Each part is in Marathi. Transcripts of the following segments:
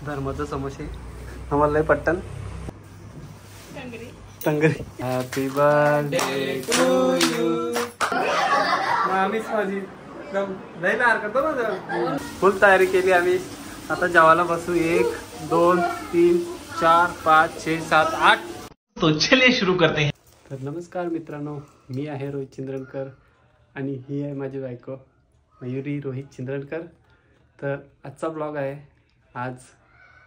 धर्माचं समोसे आम्हाला लय पट्टन टंगरी. Happy birthday to you. आम्हीच माझी लय नार करतो ना. फुल तयारी केली आम्ही. आता जेवायला बसू. 1 2 3 4 5 6 7 8. तो चलिए शुरू करते हैं. तर नमस्कार मित्रांनो, मी आहे रोहित चिंद्रणकर आणि ही आहे माझी बायको मयुरी रोहित चिंद्रणकर. तर आजचा ब्लॉग आहे. आज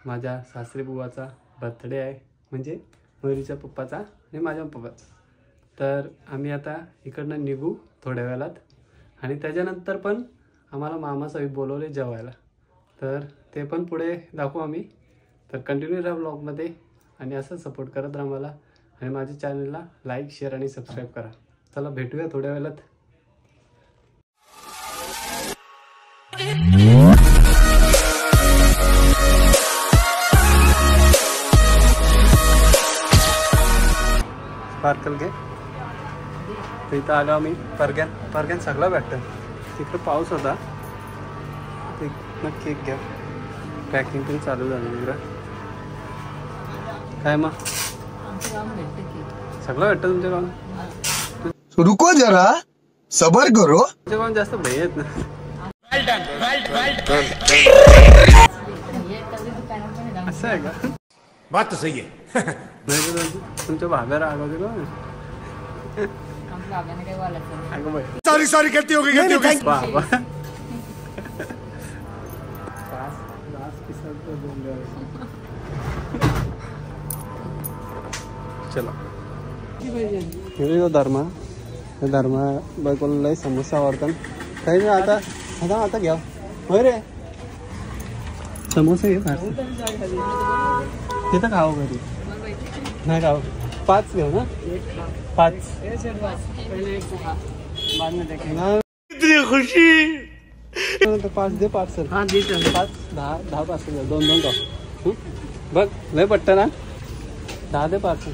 माझ्या सासरे बुवाचा बर्थडे आहे, म्हणजे मयुरीच्या पप्पाचा आणि माझ्या पप्पाचा. तर आम्ही आता इकडनं निघू थोड्या वेळात आणि त्याच्यानंतर पण आम्हाला मामासाहेब बोलवले जेवायला. तर ते पण पुढे दाखवू आम्ही. तर कंटिन्यू राहा ब्लॉगमध्ये आणि असं सपोर्ट करत राहा मला आणि माझ्या चॅनलला लाईक शेअर आणि सबस्क्राईब करा. चला भेटूया थोड्या वेळात. स्पार्कल घे. तर इथं आलो आम्ही. परग्यान सगळं भेटतं. तिकडं पाऊस होता. तिकडनं केक घ्या. पॅकिंग पण चालू झालं तिकडं. काय मग सगळं भेटतं तुमच्या गावात? रुको जरा सबर करो. तुमच्या गावात जास्त भय आहेत ना. असं आहे का? बात तो सही है. तुमच्या भाभ्या रागवते का? सॉरी गलती हो गई. चलो धर्मा बायकोला लय समोसा आवडतात. काही नाही. आता घ्या. होय रे, समोसा घे. तिथं खाऊ घरी नाही खाऊ. 5 घेऊ ना. 5 खुशी. 5 दे पार्सल. हां दे. 5 10 पार्सल. 2 खाऊ. बघ लय पट्ट ना. 10 दे पार्सल.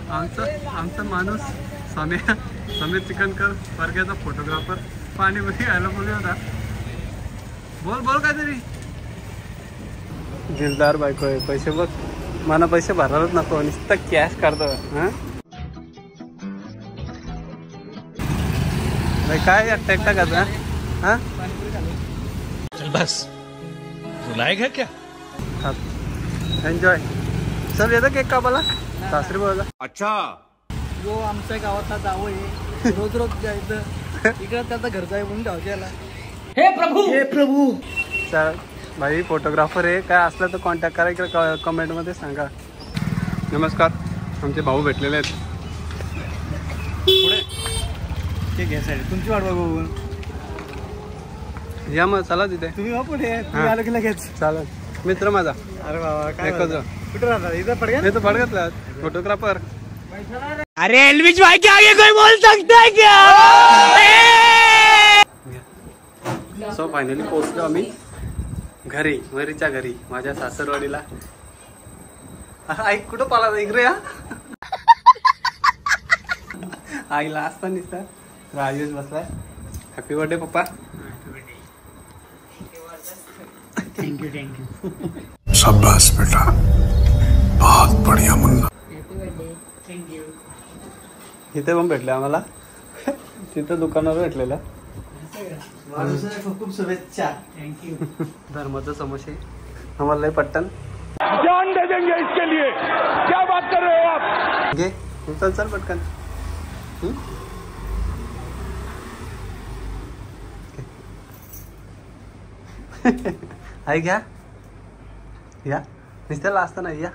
आमचा माणूस समीर चिकनकर परग्याचा फोटोग्राफर पाणीपुरी खायला बोलला होता. बोल काहीतरी. दिलदार बायको आहे. पैसे बघ, मला पैसे भरायलाच नको, नुसतं कॅश करतो. हां काय एकटा करता. हां चल बस रुलाएगा क्या. एन्जॉय. चल येतं केक कापायला सासरी बोला. अच्छा जो आमच्या गावातला जावं आहे. रोज जायचं इकडं त्याचा घरचा आहे म्हणून ठेवायला. हे प्रभू. चल भाई फोटोग्राफर आहे. काय असलं तर कॉन्टॅक्ट करा. इकडे कमेंटमध्ये सांगा. नमस्कार. आमचे भाऊ भेटलेले आहेत. पुढे ठीक आहे साहेब, तुमची वाट बघू. या मग चला तिथे. तुम्ही पुढे आलो की लगेच. चालेल. मित्र माझा. अरे बाबा काय कुठे राहतात? इथं पडगा. मी तर पडगतला फोटोग्राफर. अरे एलविश भाई के आगे कोई बोल सकता है क्या. सो फायनली पोहोचलो आम्ही घरी, मयुरीच्या घरी, माझ्या सासरवाडीला. आई कुठं पाला इकडे या. आईला असता निसता. राजेश बसलाय. हॅपी बर्थडे पप्पा. थँक्यू. शाबाश बेटा, बहुत बढ़िया मुन्ना. इथे पण भेटले आम्हाला. तिथं दुकानावर भेटलेलं. खूप शुभेच्छा. थँक्यू. धर्माचं समोसे आम्हाला लय पट्टन. जान दे देंगे इसके लिए. क्या बात कर रहे हो आप. घे. चल पटकन. आई घ्या या. नुसत्याला असतं नाही. या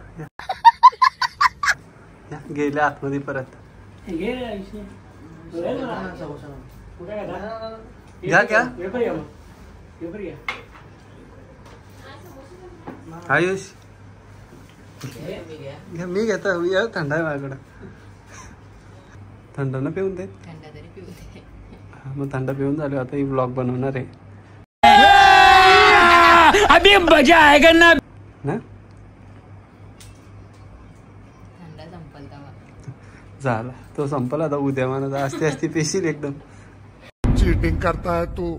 गेले आतमध्ये परत. घ्या आयुष घ्या. मी घेतो. थंड आहे माझ्याकडं. थंड न पिऊन दे. मग थंड पिऊन झालं. आता ही ब्लॉग बनवणार आहे. अभी मजा आएगा ना. झाला तो संपला. आता उद्या म्हणा असते पेशील एकदम. चीटिंग करता है तू.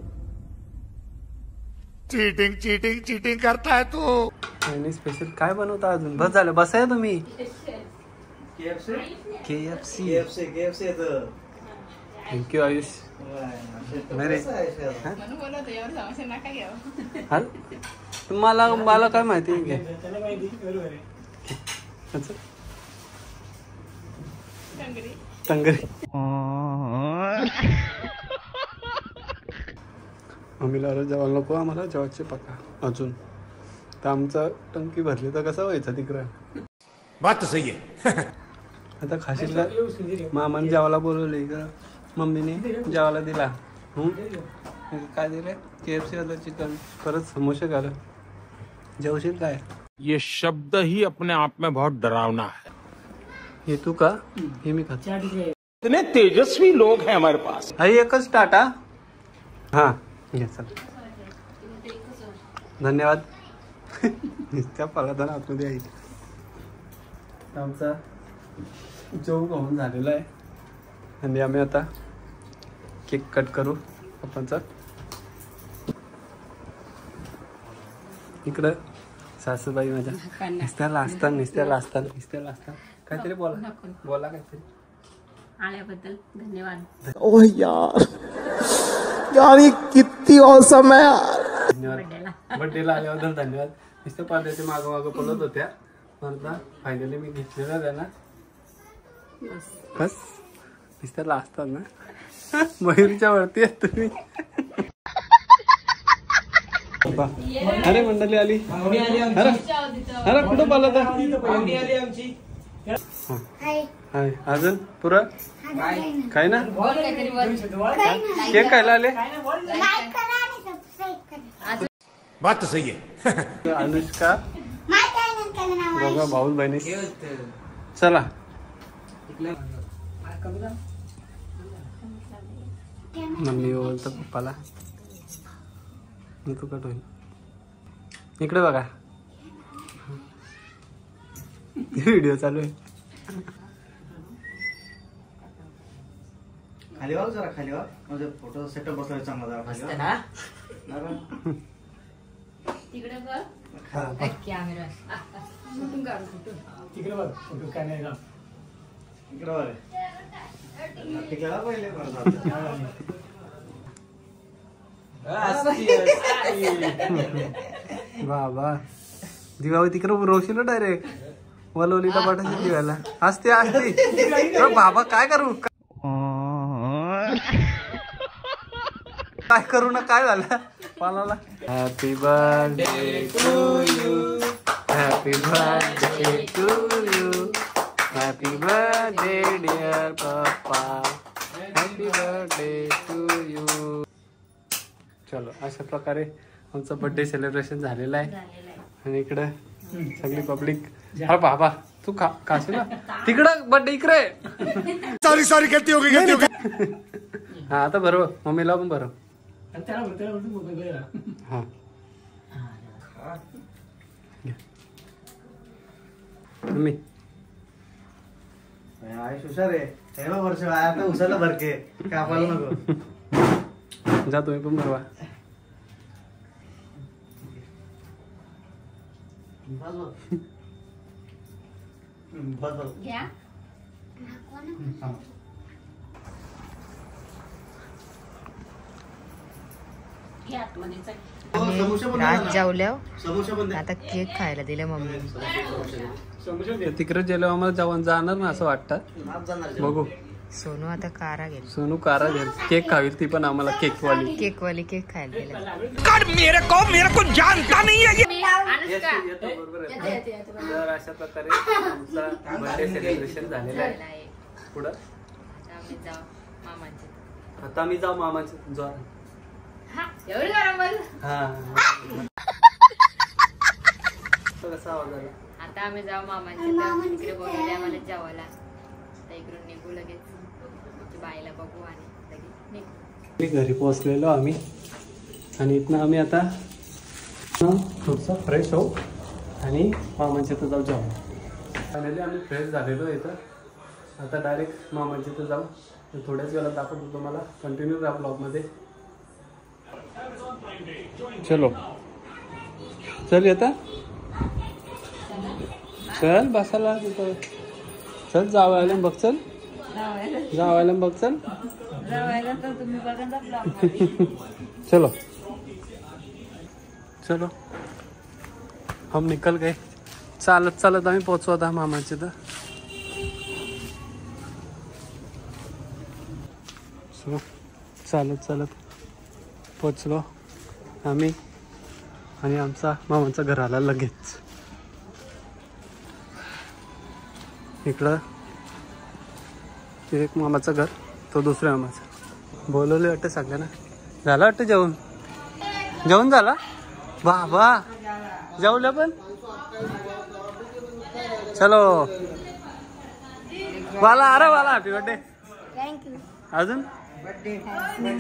चीटिंग चीटिंग चीटिंग करता है तू. आणि स्पेशल काय बनवता अजून? बस झालं, बसाय तुम्ही. KFC thank you Ayush. मला काय माहिती टंगरी. मम्मीला जेवायला नको आम्हाला, जेवायचे पक्का अजून. तर आमचा टंकी भरली तर कसं व्हायचं तिकडं. बात तो सही है. आता खाशील का? मामाने जेवायला बोलवले का? मम्मीने जेवायला दिला. काय दिले? KFC होतं, चिकन, परत समोसे खाल्लं. जेवशील काय? ये शब्द ही अपने आप में बहुत डरावना है. हे तू का? हे मी खातो. इतने तेजस्वी लोग हैं हमारे पास. आई एकच टाटा. हा घे चल. धन्यवाद. त्या पलादान आतमध्ये आहे. आमचा जेवण खाऊन झालेला आहे आणि आम्ही आता केक कट करू पप्पांचा. इकडं सासूबाई माझ्या नुसत्या लाजतात. काहीतरी बोला काहीतरी. आल्याबद्दल धन्यवाद. ओह यार यार किती औसम है यार. धन्यवाद. बर्थडेला आल्याबद्दल धन्यवाद. नुसत्या पडद्याच्या मागं पडत होत्या, म्हणता फायनली मी घेतलेला त्यांना. बस नुसत्या लाजतात ना. मयूरच्या वरती आहेत तुम्ही. अरे मंडळी आली. अरे कुठं पाहिलं तर अजून पुरं काय ना. केक खायला आले. बात तो सही है. अनुष्का बघा भाऊ बहिणी. चला मम्मी बोलतो पप्पाला. तू कट होईल. इकडे बघा व्हिडिओ चालू आहे. खाली वाग जरा, खाली वाग. म्हणजे फोटो सेटअप बसवायचा चांगला जरा खाली वाग. तिकडे बघ कॅमेरा कुठून काढू कुठून. तिकडे बघ फोटो काय नाही ना. इकडे बघ. तिकडे पहिले बाबा दिवाळी तिकडे रोशीला डायरेक्ट वलवलीला पाठायची दिवायला. असते बाबा काय करू काय करू ना. काय झालं पानाला. Happy birthday to you. Happy birthday to you. Happy birthday dear पप्पा. Happy birthday to you. चलो अशा प्रकारे आमचं बर्थडे सेलिब्रेशन झालेलं आहे. आणि इकडं सगळी पब्लिक. अरे बाबा तू खाशील ना तिकडं बर्थडे इकडे. सॉरी गलती हो गई. हा आता बरोबर मम्मीला पण बरोबर. हा मम्मी हुशार आहे. वर्ष आता उसाला भरके कापायला नको. जा तुम्ही पण बरवा. घ्या. रात जेवल्यावर आता केक खायला दिले मम्मी. तिकडे गेलो आम्हाला जाणार ना असं वाटतं. बघू सोनू आता कारा गेली. सोनू कारा घेईल. केक खावील ती पण आम्हाला केकवाली केक खायला दिले. मेरे को जानता नहीं है. तर अशा प्रकारे आमचा बर्थडे सेलिब्रेशन झालेला आहे. पुढं आता आम्ही जाऊ मामाचे जोर. हा कसा आवाज आला. आता आम्ही जाऊ मामांच्या तिकडे बोलवले आम्हाला जेवायला. आता इकडून निघू लगेच. बाईला बघू आणि लगेच निघू. घरी पोहोचलेलो आम्ही आणि इथनं आम्ही आता थोडंसं फ्रेश होऊ आणि मामांच्या इथं जाऊ जेवण. फायनली आम्ही फ्रेश झालेलो इथं. आता डायरेक्ट मामांच्या इथं जाऊ. थोड्याच वेळात दाखवतो तुम्हाला. कंटिन्यू राहा ब्लॉगमध्ये. चलो चल येता चल बसायला तिथं चल जावायला बघ चल जावायला बघ चल चलो चलो हम निकल गए चालत चालत आम्ही पोहोचू आता मामाचे तर सो चालत चालत पोचलो आम्ही आणि आमचा मामाचं घर आला लगेच इकडं एक मामाचं घर तो दुसऱ्या मामाचं बोलवले वाटतं सगळ्यांना झालं वाटतं जेवण जेवण झाला बाबा जेवलं पण चलो बाला अरे बाला हॅपी बर्थडे थँक्यू अजून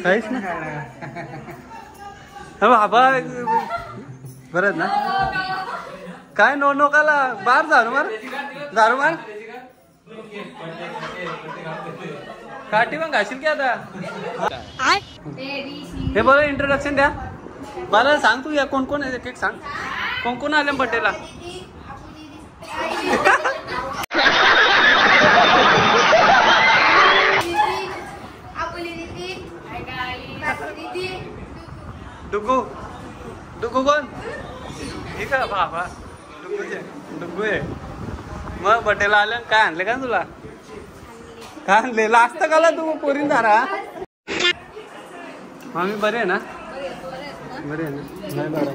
काहीच ना बाबा बरं ना काय नो नोकाला बाहेर झारू मार काठी पण घाशील की आता हे बरं इंट्रोडक्शन द्या मला सांग तू या कोण कोण आहे केक सांग कोण कोण आले बर्थडेला डुगू डुगू कोण ठीक आहे बाबा डुगू आहे मग बर्थडेला आलं काय आणले का तुला काय आणलेलं असतं का तू पोरीन धारा मामी बरे आहे ना बरे आहे ना नाही बरं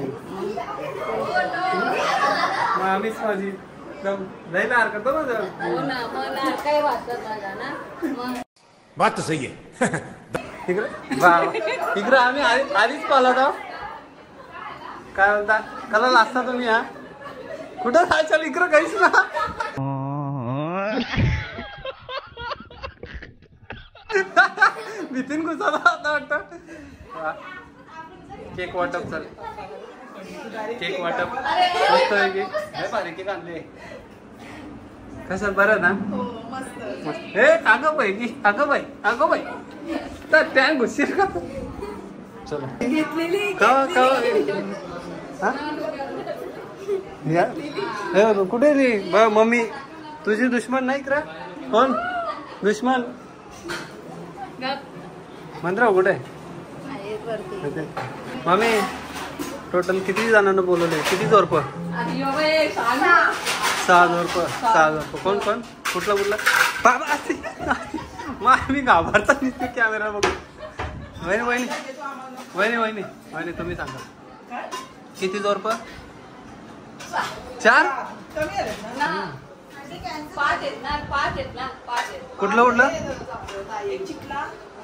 मग आम्हीच माझी जायला हरकत बात तो सही है इकडे आम्ही आधीच पाहिला होता काय म्हणता कला लागता तुम्ही हा कुठं जायचं इकडं काहीच ना भीतीन घुसा होता वाटतं केक वाटप चल केक वाटप मस्त आहे केक लय भारी केक आणले कसं बरं ना हे अगं बाई तर त्या घुसशील का चलो कुठे रे मम्मी तुझी दुश्मन नाही का कोण दुश्मन मंदिराव कुठे मम्मी टोटल किती जणांना बोलवले किती जोरप 6,000 रुपये कोण कोण कुठला बाबा मग मी घाबरता दिसते कॅमेरा बघून वहिनी तुम्ही सांगा किती जोरप 4 कुठलं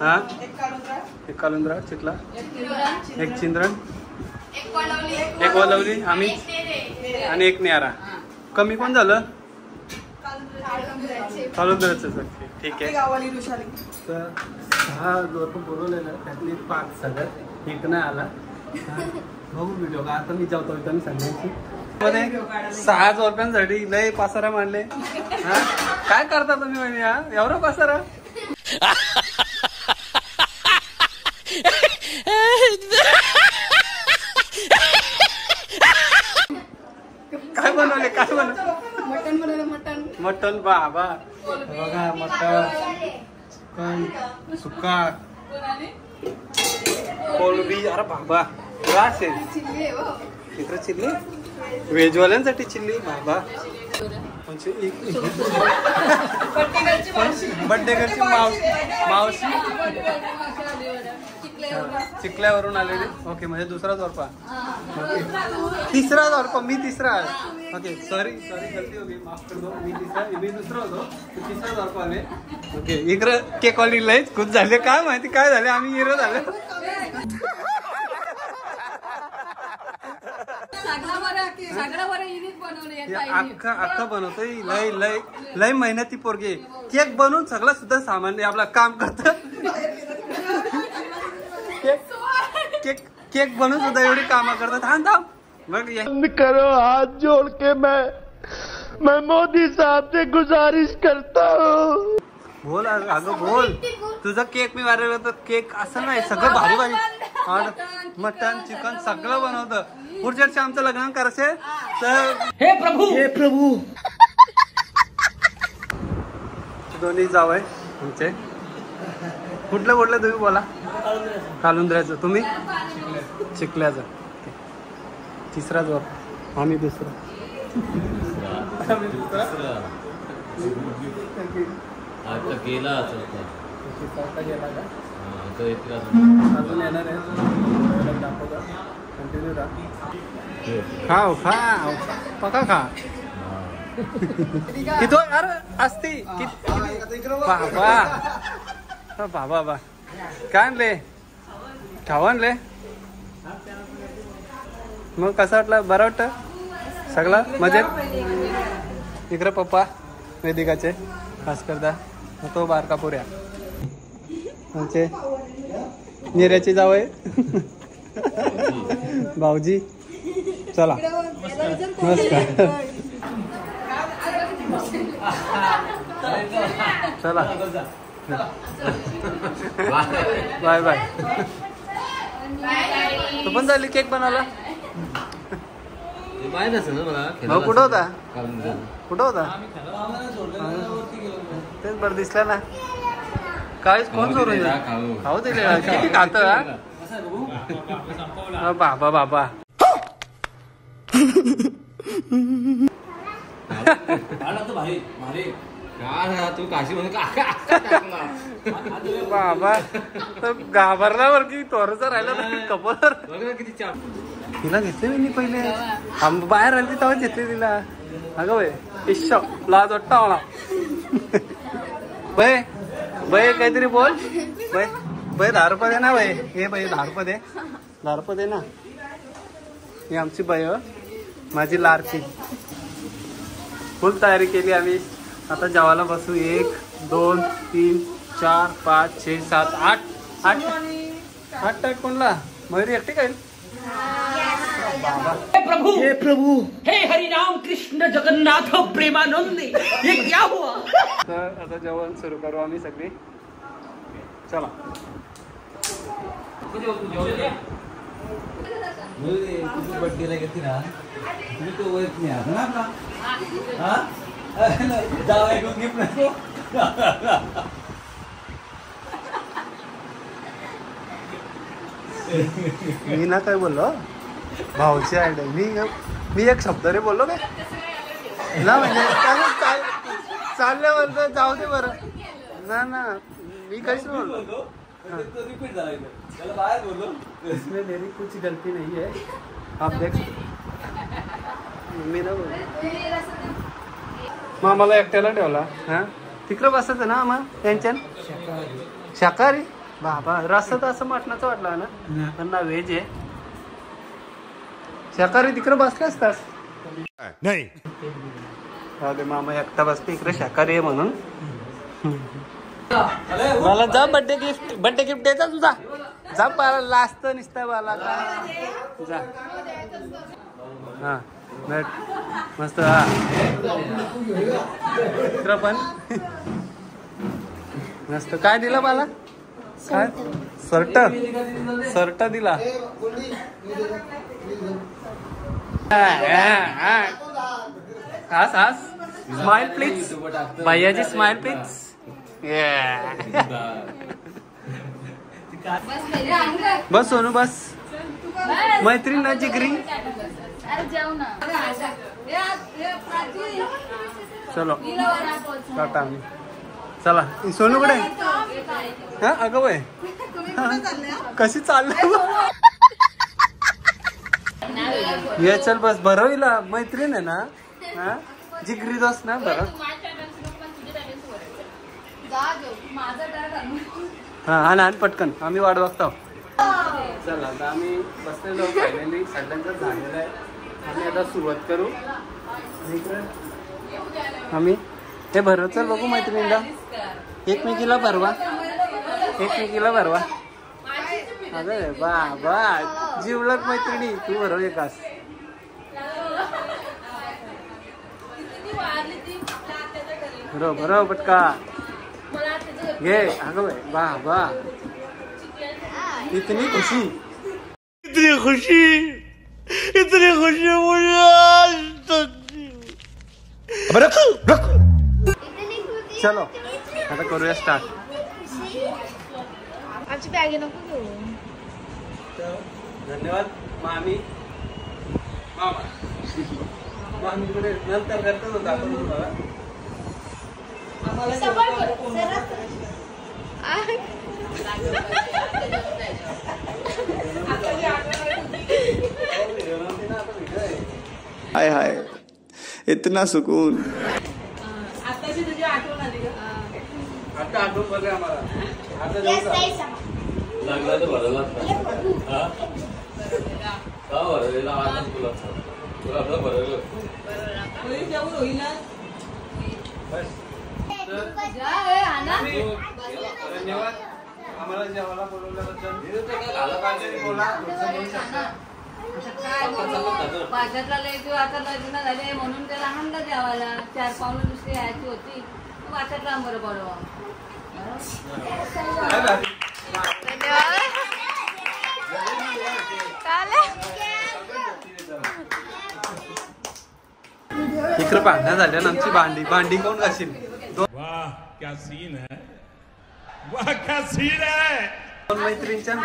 हा एक कालुंद्रा चिखला एक चिंद्रन एक वलवली आम्ही आणि एक न्यारा कमी कोण झालं कालुंद्राचं ठीक आहे तर 6 जोरप बोलवलेलं त्यातली 5 सगळ्यात एक नाही आला बघू व्हिडिओ का आता मी जातो मी सांगायची मध्ये 6 जोरप्यांसाठी लय पासारा मांडले हा काय करता तुम्ही म्हणजे हा एवढा पासारा काय बनवले मटन बाबा बघा मटन सुका कोलबी अरे बाबा रास आहे इकडे चिल्ली व्हेजवाल्यांसाठी चिल्ली बाबा म्हणजे बड्डे गर्लची मावशी चिखल्यावरून आलेली ओके म्हणजे दुसरा जोरपा तिसरा जोरपा मी तिसरा ओके सॉरी गलती होगी माफ कर दो मी दुसरा होतो तिसरा जोरपा आले ओके इकडं केकवाली लयच खुश झाले काय माहिती काय झाले आम्ही हिरो झाले अख्खा बनवतोय लय मेहनती पोरगे केक बनवून सगळं सुद्धा सामान्य आपला काम करत केक बनवून सुद्धा एवढी कामं करतात बंद करो हाथ जोड़ के मैं मोदी साहब से गुजारिश करता हूँ बोल अगं बोल तुझा केक मी वाढवलं तर केक असं नाही सगळं भारी भारी मटन चिकन सगळं बनवतं पुढच्या वर्षी आमचं लग्न करायचे तर हे प्रभू दोन्ही जाव आहे तुमचे. कुठलं तुम्ही बोला. कालुंद्र्याचं. तुम्ही चिखल्याचं. तिसरा जॉब. आम्ही दुसरा. गेला अजून येणार आहे. कंटिन्यू खाओ पका खा. किती अरे असती बाबा काय आणले खावा आणले मग कसं वाटलं. बरं वाटतं सगळं मजेत. इकडे पप्पा वेदिकाचे खास करता तो बारका पुऱ्या आमचे निऱ्याची जाव आहे भाऊजी. चला नमस्कार. चला बाय बाय. तू पण झाली केक बनवला. कुठं होता तेच बरं दिसलं ना. काहीच कोण सोडून खाऊ दिले. किती खात बाबा तू काशी म्हणून बाबा घाबरल्यावर की तोरचा राहिला कपल किती चाप. तिला घेतले मी पहिले बाहेर आली तेव्हा घेतले तिला. अगं बाई इश्श लाज वाटता मला. बाय बाय काहीतरी बोल. बाय 10 रुपये दे ना बाई. हे बाई 10 रुपये दे. 10 रुपये दे ना. ही आमची बाई माझी लाडकी. फुल तयारी केली आम्ही. आता जेवायला बसू. 1 2 3 4 5 6 7 8 टाईप कोणला मयुरी एकटी काय. हे प्रभु हे हरिनाम कृष्ण जगन्नाथ प्रेमानंद ये क्या हुआ. तर आता जेवण सुरू करू आम्ही सगळी. चला बर्थडेला घेतली ना तुम्ही तो वयच नाही ना आपला. मी ना काय बोललो भाऊची आयडिया. मी एक शब्द रे बोललो काय ना म्हणजे चालल्या बोलतो जाऊ दे बरं ना मी काहीच बोललो. इसमें मेरी कुछ गलती नहीं है आप देख. मी ना बोल मग आम्हाला एकट्याला ठेवला. हा तिकडं बसायचं ना मग टेन्शन. शाकाहारी बाबा रस्ता तर असं मटणाचं वाटलं ना पण ना व्हेज आहे. शाकाहारी तिकडे बसले असतास नहीं. अरे मामा एकटा बसते इकडे शाकाहारी आहे म्हणून. मला जा बर्थडे गिफ्ट द्यायचा तुझा. जा बाला लास्ट निसता बाला का जा. हा भेट मस्त. हा इकडं पण मस्त. काय दिलं मला काय सर्ट दिला. हास स्माइल प्लीज भैयाजी स्माइल प्लीज. बस सोनू बस. मैत्रीण ना जिगरी. चलो टाटा. चला सोनूकडे. हा अगं वय कशी चाललं. ये चल बस बरं होईल. मैत्रीण आहे ना. हा जिगरी दोस्त ना बरं. हा आण पटकन आम्ही वाट बघतो. चला आता आम्ही बसलेलो. फायनली सगळ्यांचं झालेलं आहे. आम्ही आता सुरुवात करू. आम्ही हे भरव. चल बघू मैत्रिणीला. एकमेकीला भरवा. अरे बाबा जीवलग मैत्रिणी तू भरव एकास. भरव पटका घे. अगं बाबा इतनी खुशी इतनी खुशी मुझे आज तक। अबे रख रख। चलो आता करूया स्टार्ट. आमची बॅग नको घेऊ. धन्यवाद मामी. मामीकडे नंतर करतच होता हाय हाय इतना सुकून. आताची तुझी आठवण आली का? आता आठवण पडले आम्हाला. आता जाऊ का? लागला तर भरला का भरलेला आता तुला तुला आता भरलं होईल जेवण होईल ना. धन्यवाद आम्हाला जेवायला बोलवल्याबद्दल. बोला पाचला लेकरू आता लग्न झाले म्हणून त्याला आणलं जेवायला. 4 पावलं दुसरी यायची होती. वाचतला बरं बरोबर. इकडे भांडणं झाल्या ना आमची. भांडी कोण घासील? वाह क्या सीन है, वाह क्या सीन है. दोन मैत्रिणीच्या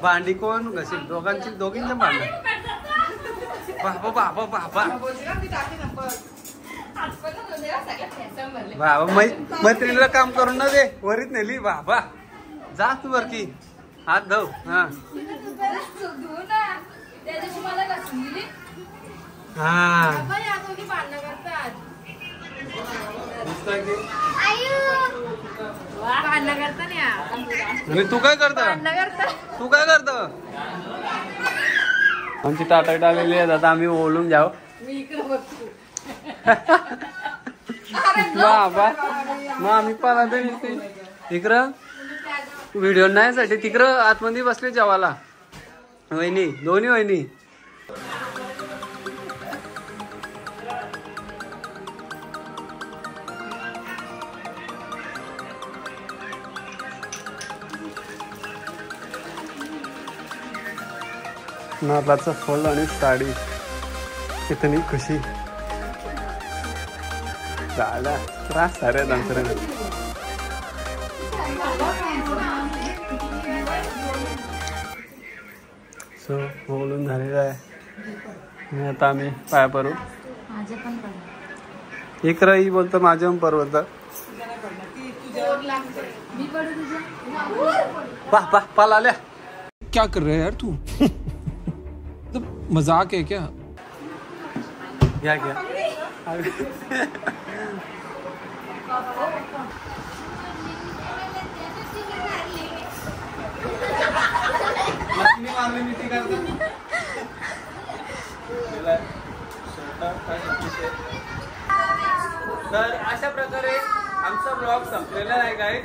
भांडी कोण घासील? दोघींच्या भांडण. बाबा बाबा बाबा बाबा मैत्रिणीला काम करून ना दे. वरीत नेली बाबा. जा तू वर की हात धव. हा आणि तू काय करता? आमची टाटा आलेली आहेत. आता आम्ही ओळून जाऊ. बाबा मग आम्ही पाला तरी तिकडं व्हिडिओ नाही साठी तिकडं आतमध्ये बसले जेवायला. वहिनी दोन्ही वहिनी. नारळाचं फळ आणि साडी इतनी खुशी झाला. त्रास सारे आमच्या. सो बोलून झालेलं आहे. आणि आता आम्ही पाया पडू. इकडंही बोलतं माझ्या पण परवडतं. पाल आल्या. क्या कर रहे हैं यार तू? मजाक है क्या? घ्या तर अशा प्रकारे आमचा ब्लॉग संपलेला आहे गाईज.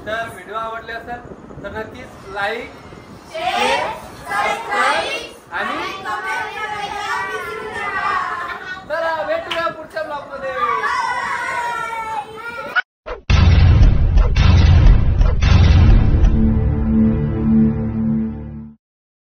तर व्हिडिओ आवडले असेल तर नक्कीच लाईक आणि तर भेटूया पुढच्या ब्लॉग मध्ये.